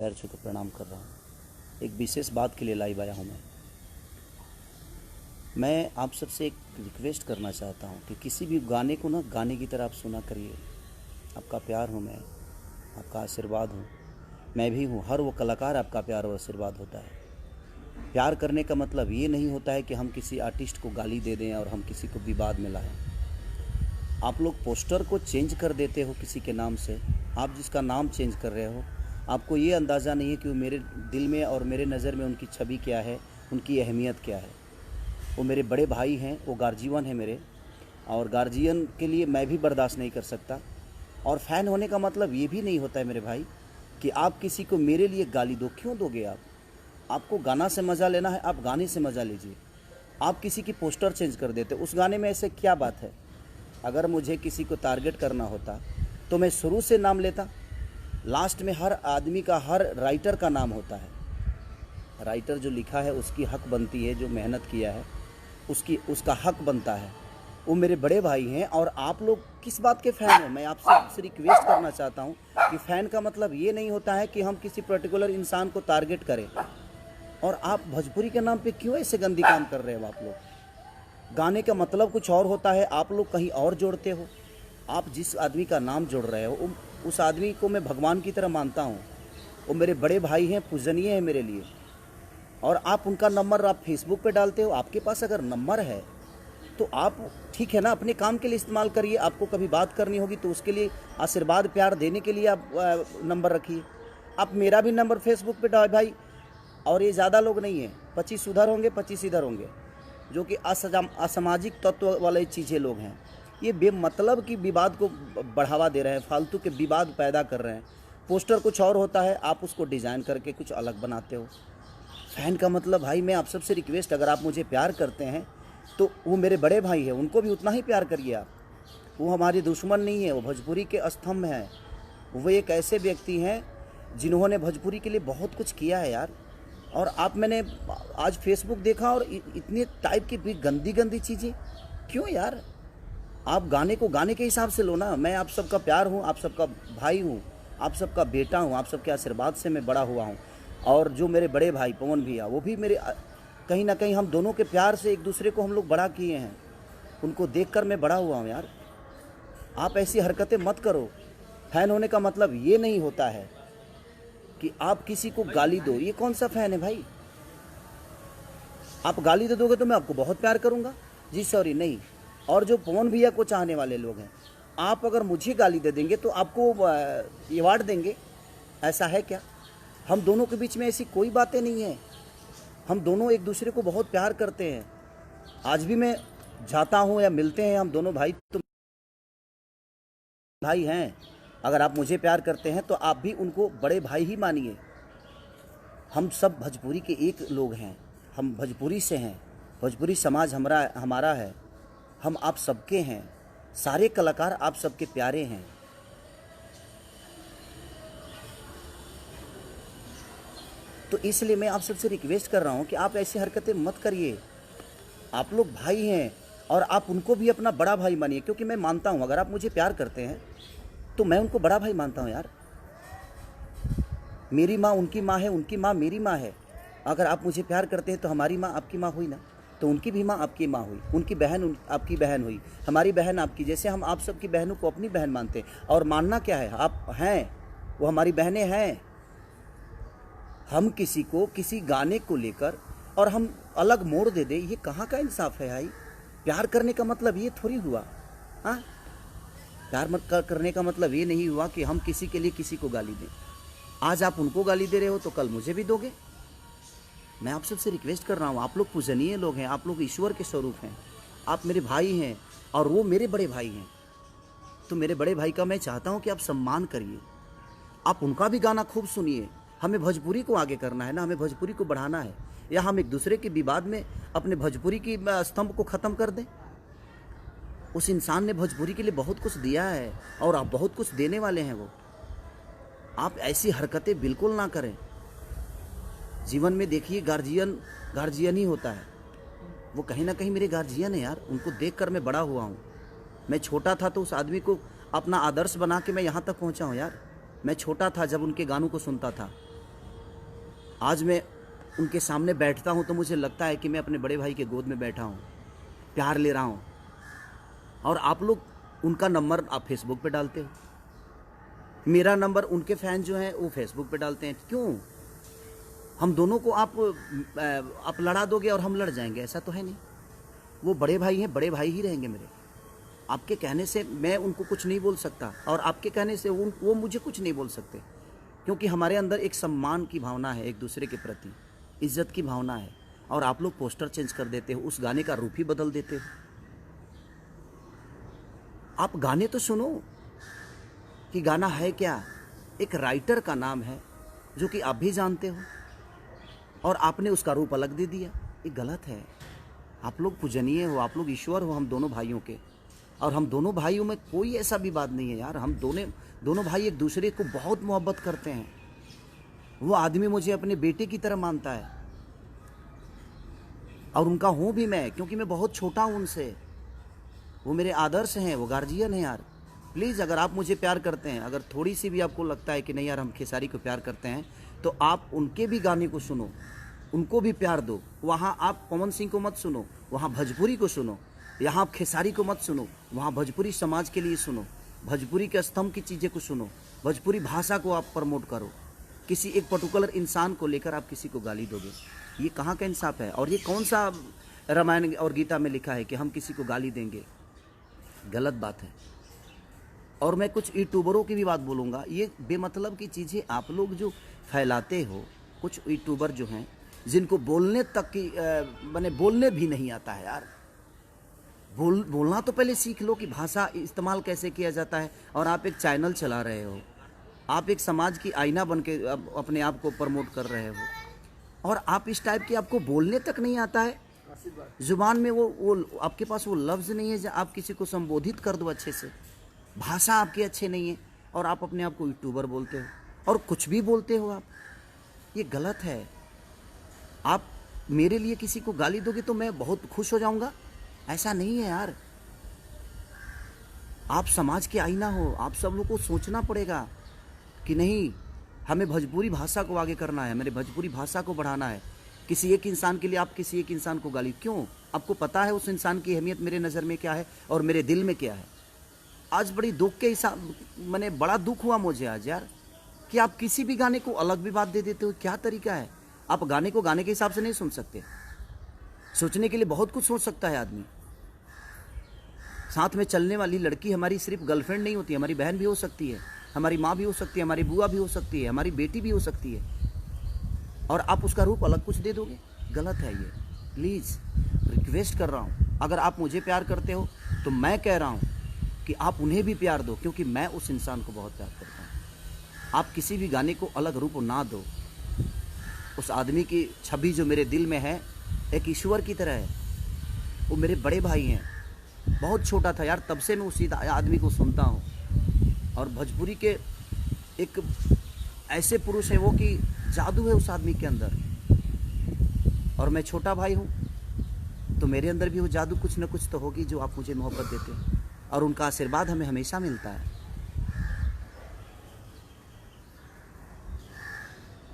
पैर छू के प्रणाम कर रहा हूँ। एक विशेष बात के लिए लाइव आया हूँ। मैं आप सबसे एक रिक्वेस्ट करना चाहता हूँ कि किसी भी गाने को ना गाने की तरह आप सुना करिए। आपका प्यार हूँ मैं, आपका आशीर्वाद हूँ, मैं भी हूँ। हर वो कलाकार आपका प्यार और आशीर्वाद होता है। प्यार करने का मतलब ये नहीं होता है कि हम किसी आर्टिस्ट को गाली दे दें और हम किसी को विवाद में लाएं। आप लोग पोस्टर को चेंज कर देते हो किसी के नाम से। आप जिसका नाम चेंज कर रहे हो, आपको ये अंदाज़ा नहीं है कि वो मेरे दिल में और मेरे नज़र में उनकी छवि क्या है, उनकी अहमियत क्या है। वो मेरे बड़े भाई हैं, वो गार्जियन हैं मेरे, और गार्जियन के लिए मैं भी बर्दाश्त नहीं कर सकता। और फ़ैन होने का मतलब ये भी नहीं होता है मेरे भाई कि आप किसी को मेरे लिए गाली दो। क्यों दोगे आप? आपको गाना से मज़ा लेना है, आप गाने से मज़ा लीजिए। आप किसी की पोस्टर चेंज कर देते, उस गाने में ऐसे क्या बात है? अगर मुझे किसी को टारगेट करना होता तो मैं शुरू से नाम लेता। लास्ट में हर आदमी का, हर राइटर का नाम होता है। राइटर जो लिखा है उसकी हक बनती है, जो मेहनत किया है उसका हक बनता है। वो मेरे बड़े भाई हैं। और आप लोग किस बात के फ़ैन हो? मैं आपसे रिक्वेस्ट करना चाहता हूँ कि फ़ैन का मतलब ये नहीं होता है कि हम किसी पर्टिकुलर इंसान को टारगेट करें। और आप भोजपुरी के नाम पे क्यों ऐसे गंदी काम कर रहे हो? आप लोग गाने का मतलब कुछ और होता है, आप लोग कहीं और जोड़ते हो। आप जिस आदमी का नाम जोड़ रहे हो उस आदमी को मैं भगवान की तरह मानता हूँ। वो मेरे बड़े भाई हैं, पूजनीय हैं मेरे लिए। और आप उनका नंबर आप फेसबुक पे डालते हो। आपके पास अगर नंबर है तो आप ठीक है ना, अपने काम के लिए इस्तेमाल करिए। आपको कभी बात करनी होगी तो उसके लिए आशीर्वाद प्यार देने के लिए आप नंबर रखिए। आप मेरा भी नंबर फेसबुक पे डाल भाई। और ये ज़्यादा लोग नहीं हैं, 25 उधर होंगे, 25 इधर होंगे, जो कि असामाजिक तत्व वाले चीज़ें लोग हैं। ये बेमतलब की विवाद को बढ़ावा दे रहे हैं, फालतू के विवाद पैदा कर रहे हैं। पोस्टर कुछ और होता है, आप उसको डिज़ाइन करके कुछ अलग बनाते हो। फ़ैन का मतलब भाई, मैं आप सबसे रिक्वेस्ट, अगर आप मुझे प्यार करते हैं तो वो मेरे बड़े भाई हैं, उनको भी उतना ही प्यार करिए आप। वो हमारे दुश्मन नहीं है, वो भोजपुरी के स्तंभ हैं। वो एक ऐसे व्यक्ति हैं जिन्होंने भोजपुरी के लिए बहुत कुछ किया है यार। और आप, मैंने आज फेसबुक देखा और इतने टाइप की भी गंदी गंदी चीज़ें क्यों यार? आप गाने को गाने के हिसाब से लो ना। मैं आप सबका प्यार हूँ, आप सबका भाई हूँ, आप सबका बेटा हूँ, आप सबके आशीर्वाद से मैं बड़ा हुआ हूँ। और जो मेरे बड़े भाई पवन भैया, वो भी मेरे, कहीं ना कहीं हम दोनों के प्यार से एक दूसरे को हम लोग बड़ा किए हैं। उनको देखकर मैं बड़ा हुआ हूँ यार। आप ऐसी हरकतें मत करो। फ़ैन होने का मतलब ये नहीं होता है कि आप किसी को गाली दो। ये कौन सा फ़ैन है भाई? आप गाली दे दोगे तो मैं आपको बहुत प्यार करूँगा जी, सॉरी नहीं। और जो पवन भैया को चाहने वाले लोग हैं, आप अगर मुझे गाली दे देंगे तो आपको अवार्ड देंगे, ऐसा है क्या? हम दोनों के बीच में ऐसी कोई बातें नहीं है। हम दोनों एक दूसरे को बहुत प्यार करते हैं। आज भी मैं जाता हूँ या मिलते हैं, हम दोनों भाई तो भाई हैं। अगर आप मुझे प्यार करते हैं तो आप भी उनको बड़े भाई ही मानिए। हम सब भोजपुरी के एक लोग हैं, हम भोजपुरी से हैं। भोजपुरी समाज हमारा है, हम आप सबके हैं। सारे कलाकार आप सबके प्यारे हैं। तो इसलिए मैं आप सबसे रिक्वेस्ट कर रहा हूँ कि आप ऐसी हरकतें मत करिए। आप लोग भाई हैं और आप उनको भी अपना बड़ा भाई मानिए। क्योंकि मैं मानता हूँ, अगर आप मुझे प्यार करते हैं तो मैं उनको बड़ा भाई मानता हूँ यार। मेरी माँ उनकी माँ है, उनकी माँ मेरी माँ है। अगर आप मुझे प्यार करते हैं तो हमारी माँ आपकी माँ हुई ना, तो उनकी भी माँ आपकी माँ हुई, उनकी बहन आपकी बहन हुई, हमारी बहन आपकी। जैसे हम आप सबकी बहनों को अपनी बहन मानते हैं। और मानना क्या है, आप हैं, वो हमारी बहनें हैं। हम किसी को किसी गाने को लेकर और हम अलग मोड़ दे दे, ये कहाँ का इंसाफ है भाई? प्यार करने का मतलब ये थोड़ी हुआ। हाँ, प्यार करने का मतलब ये नहीं हुआ कि हम किसी के लिए किसी को गाली दें। आज आप उनको गाली दे रहे हो तो कल मुझे भी दोगे। मैं आप सबसे रिक्वेस्ट कर रहा हूँ, आप लोग पूजनीय लोग हैं, आप लोग ईश्वर के स्वरूप हैं, आप मेरे भाई हैं और वो मेरे बड़े भाई हैं। तो मेरे बड़े भाई का मैं चाहता हूँ कि आप सम्मान करिए, आप उनका भी गाना खूब सुनिए। हमें भोजपुरी को आगे करना है ना, हमें भोजपुरी को बढ़ाना है। या हम एक दूसरे के विवाद में अपने भोजपुरी की स्तंभ को ख़त्म कर दें? उस इंसान ने भोजपुरी के लिए बहुत कुछ दिया है और आप बहुत कुछ देने वाले हैं। वो, आप ऐसी हरकतें बिल्कुल ना करें। जीवन में देखिए, गार्जियन ही होता है। वो कहीं ना कहीं मेरे गार्जियन है यार। उनको देखकर मैं बड़ा हुआ हूँ। मैं छोटा था तो उस आदमी को अपना आदर्श बना के मैं यहाँ तक पहुँचा हूँ यार। मैं छोटा था जब उनके गानों को सुनता था। आज मैं उनके सामने बैठता हूँ तो मुझे लगता है कि मैं अपने बड़े भाई के गोद में बैठा हूँ, प्यार ले रहा हूँ। और आप लोग उनका नंबर आप फेसबुक पे डालते हो, मेरा नंबर उनके फैन जो हैं वो फेसबुक पे डालते हैं। क्यों? हम दोनों को आप लड़ा दोगे और हम लड़ जाएंगे? ऐसा तो है नहीं। वो बड़े भाई हैं, बड़े भाई ही रहेंगे मेरे। आपके कहने से मैं उनको कुछ नहीं बोल सकता और आपके कहने से वो मुझे कुछ नहीं बोल सकते, क्योंकि हमारे अंदर एक सम्मान की भावना है, एक दूसरे के प्रति इज्जत की भावना है। और आप लोग पोस्टर चेंज कर देते हो, उस गाने का रूप ही बदल देते हो। आप गाने तो सुनो कि गाना है क्या। एक राइटर का नाम है जो कि आप भी जानते हो, और आपने उसका रूप अलग दे दिया। ये गलत है। आप लोग पूजनीय हो, आप लोग ईश्वर हो हम दोनों भाइयों के, और हम दोनों भाइयों में कोई ऐसा भी बात नहीं है यार। हम दोनों भाई एक दूसरे को बहुत मोहब्बत करते हैं। वो आदमी मुझे अपने बेटे की तरह मानता है, और उनका हूँ भी मैं, क्योंकि मैं बहुत छोटा हूँ उनसे। वो मेरे आदर्श हैं, वो गार्जियन हैं यार। प्लीज़, अगर आप मुझे प्यार करते हैं, अगर थोड़ी सी भी आपको लगता है कि नहीं यार हम खेसारी को प्यार करते हैं, तो आप उनके भी गाने को सुनो, उनको भी प्यार दो। वहाँ आप पवन सिंह को मत सुनो, वहाँ भोजपुरी को सुनो। यहाँ आप खेसारी को मत सुनो, वहाँ भोजपुरी समाज के लिए सुनो, भोजपुरी के स्तंभ की चीज़ें को सुनो, भोजपुरी भाषा को आप प्रमोट करो। किसी एक पर्टिकुलर इंसान को लेकर आप किसी को गाली दोगे, ये कहाँ का इंसाफ है? और ये कौन सा रामायण और गीता में लिखा है कि हम किसी को गाली देंगे? गलत बात है। और मैं कुछ यूट्यूबरों की भी बात बोलूँगा। ये बेमतलब की चीज़ें आप लोग जो फैलाते हो, कुछ यूट्यूबर जो हैं जिनको बोलने तक की मैंने बोलने भी नहीं आता है यार। बोलना तो पहले सीख लो कि भाषा इस्तेमाल कैसे किया जाता है। और आप एक चैनल चला रहे हो, आप एक समाज की आईना बन के अपने आप को प्रमोट कर रहे हो, और आप इस टाइप की आपको बोलने तक नहीं आता है। जुबान में वो आपके पास वो लफ्ज़ नहीं है जो आप किसी को संबोधित कर दो अच्छे से। भाषा आपकी अच्छी नहीं है, और आप अपने आप को यूट्यूबर बोलते हो और कुछ भी बोलते हो आप। ये गलत है। आप मेरे लिए किसी को गाली दोगे तो मैं बहुत खुश हो जाऊंगा? ऐसा नहीं है यार। आप समाज के आईना हो, आप सब लोग को सोचना पड़ेगा कि नहीं, हमें भोजपुरी भाषा को आगे करना है, मेरे भोजपुरी भाषा को बढ़ाना है। किसी एक इंसान के लिए आप किसी एक इंसान को गाली क्यों? आपको पता है उस इंसान की अहमियत मेरे नज़र में क्या है और मेरे दिल में क्या है। आज बड़ी दुख के हिसाब मैंने बड़ा दुख हुआ मुझे आज यार, कि आप किसी भी गाने को अलग भी बात दे देते हो। क्या तरीका है? आप गाने को गाने के हिसाब से नहीं सुन सकते। सोचने के लिए बहुत कुछ सोच सकता है आदमी। साथ में चलने वाली लड़की हमारी सिर्फ गर्लफ्रेंड नहीं होती, हमारी बहन भी हो सकती है, हमारी माँ भी हो सकती है, हमारी बुआ भी हो सकती है, हमारी बेटी भी हो सकती है, और आप उसका रूप अलग कुछ दे दोगे। गलत है ये। प्लीज़ रिक्वेस्ट कर रहा हूँ, अगर आप मुझे प्यार करते हो तो मैं कह रहा हूँ कि आप उन्हें भी प्यार दो, क्योंकि मैं उस इंसान को बहुत प्यार करता हूँ। आप किसी भी गाने को अलग रूप ना दो। उस आदमी की छवि जो मेरे दिल में है एक ईश्वर की तरह है। वो मेरे बड़े भाई हैं। बहुत छोटा था यार, तब से मैं उसी आदमी को सुनता हूँ। और भोजपुरी के एक ऐसे पुरुष है वो कि जादू है उस आदमी के अंदर। और मैं छोटा भाई हूँ तो मेरे अंदर भी वो जादू कुछ न कुछ तो होगी जो आप मुझे मोहब्बत देते हैं, और उनका आशीर्वाद हमें हमेशा मिलता है।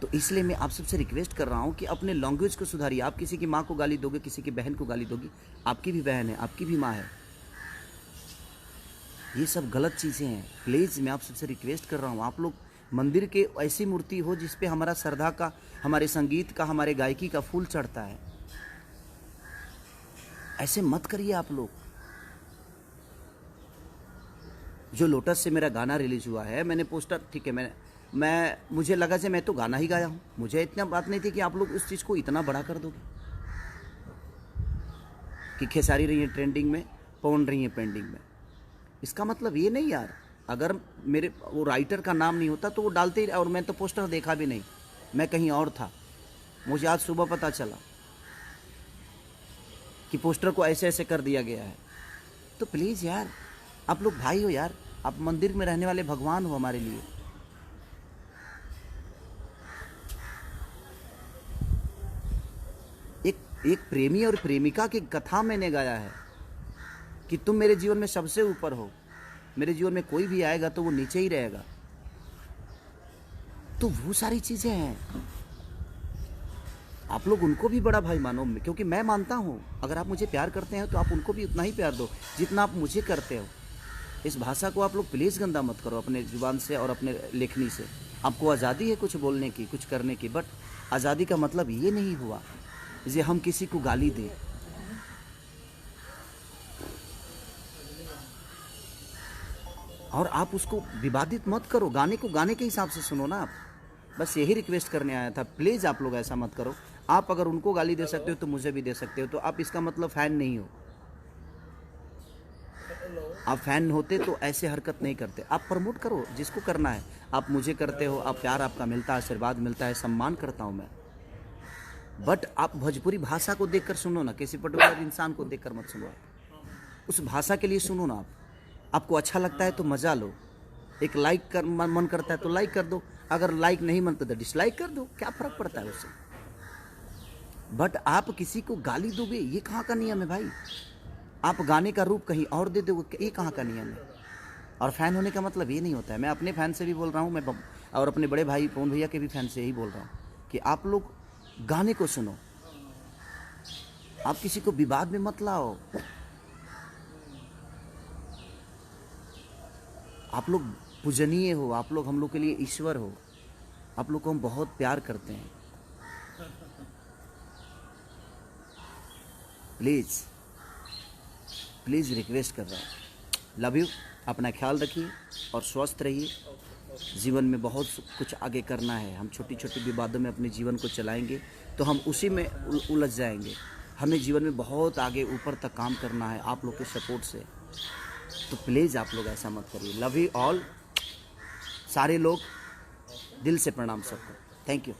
तो इसलिए मैं आप सबसे रिक्वेस्ट कर रहा हूँ कि अपने लैंग्वेज को सुधारिए। आप किसी की माँ को गाली दोगे, किसी की बहन को गाली दोगे, आपकी भी बहन है, आपकी भी माँ है। ये सब गलत चीज़ें हैं। प्लीज़ मैं आप सबसे रिक्वेस्ट कर रहा हूँ, आप लोग मंदिर के ऐसी मूर्ति हो जिस पे हमारा श्रद्धा का, हमारे संगीत का, हमारे गायकी का फूल चढ़ता है। ऐसे मत करिए आप लोग। जो लोटस से मेरा गाना रिलीज हुआ है, मैंने पोस्टर, ठीक है, मुझे लगा कि मैं तो गाना ही गाया हूँ। मुझे इतना बात नहीं थी कि आप लोग उस चीज़ को इतना बड़ा कर दोगे कि खेसारी रही है ट्रेंडिंग में, पवन रही है पेंडिंग में। इसका मतलब ये नहीं यार, अगर मेरे वो राइटर का नाम नहीं होता तो वो डालते ही, और मैं तो पोस्टर देखा भी नहीं, मैं कहीं और था। मुझे आज सुबह पता चला कि पोस्टर को ऐसे ऐसे कर दिया गया है। तो प्लीज़ यार, आप लोग भाई हो यार, आप मंदिर में रहने वाले भगवान हो हमारे लिए। एक प्रेमी और प्रेमिका की कथा मैंने गाया है कि तुम मेरे जीवन में सबसे ऊपर हो, मेरे जीवन में कोई भी आएगा तो वो नीचे ही रहेगा। तो वो सारी चीज़ें हैं। आप लोग उनको भी बड़ा भाई मानो, क्योंकि मैं मानता हूँ अगर आप मुझे प्यार करते हैं तो आप उनको भी उतना ही प्यार दो जितना आप मुझे करते हो। इस भाषा को आप लोग प्लीज़ गंदा मत करो अपने जुबान से और अपने लेखनी से। आपको आज़ादी है कुछ बोलने की, कुछ करने की, बट आज़ादी का मतलब ये नहीं हुआ जे हम किसी को गाली दें। और आप उसको विवादित मत करो, गाने को गाने के हिसाब से सुनो ना आप। बस यही रिक्वेस्ट करने आया था, प्लीज़ आप लोग ऐसा मत करो। आप अगर उनको गाली दे सकते हो तो मुझे भी दे सकते हो, तो आप इसका मतलब फ़ैन नहीं हो। आप फ़ैन होते तो ऐसे हरकत नहीं करते। आप प्रमोट करो जिसको करना है, आप मुझे करते हो, आप प्यार आपका मिलता है, आशीर्वाद मिलता है, सम्मान करता हूँ मैं। बट आप भोजपुरी भाषा को देखकर सुनो ना, किसी पर्टिकुलर इंसान को देखकर मत सुनो। उस भाषा के लिए सुनो ना आप। आपको अच्छा लगता है तो मज़ा लो, एक लाइक कर मन करता है तो लाइक कर दो, अगर लाइक नहीं मनता तो डिसलाइक कर दो, क्या फ़र्क पड़ता है उससे। बट आप किसी को गाली दोगे, ये कहाँ का नियम है भाई। आप गाने का रूप कहीं और दे दोगे, ये कहाँ का नियम है। और फ़ैन होने का मतलब ये नहीं होता है। मैं अपने फ़ैन से भी बोल रहा हूँ, मैं और अपने बड़े भाई पवन भैया के भी फ़ैन से यही बोल रहा हूँ कि आप लोग गाने को सुनो, आप किसी को विवाद में मत लाओ। आप लोग पूजनीय हो, आप लोग हम लोग के लिए ईश्वर हो, आप लोग को हम बहुत प्यार करते हैं। प्लीज़ प्लीज़ रिक्वेस्ट कर रहा हूँ, लव यू। अपना ख्याल रखिए और स्वस्थ रहिए। जीवन में बहुत कुछ आगे करना है। हम छोटी छोटी विवादों में अपने जीवन को चलाएंगे तो हम उसी में उलझ जाएंगे। हमें जीवन में बहुत आगे ऊपर तक काम करना है आप लोग के सपोर्ट से। तो प्लीज़ आप लोग ऐसा मत करिए। लव यू ऑल, सारे लोग, दिल से प्रणाम सबको। Thank you.